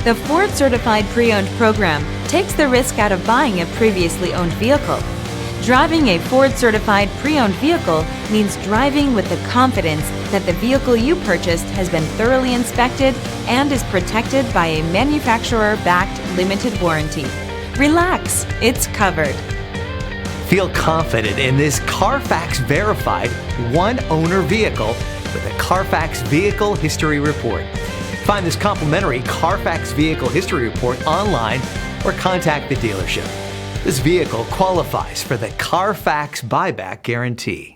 The Ford Certified Pre-Owned program takes the risk out of buying a previously owned vehicle. Driving a Ford Certified Pre-Owned vehicle means driving with the confidence that the vehicle you purchased has been thoroughly inspected and is protected by a manufacturer-backed limited warranty. Relax, it's covered. Feel confident in this Carfax verified one-owner vehicle with a Carfax Vehicle History Report. Find this complimentary Carfax Vehicle History Report online or contact the dealership. This vehicle qualifies for the Carfax Buyback Guarantee.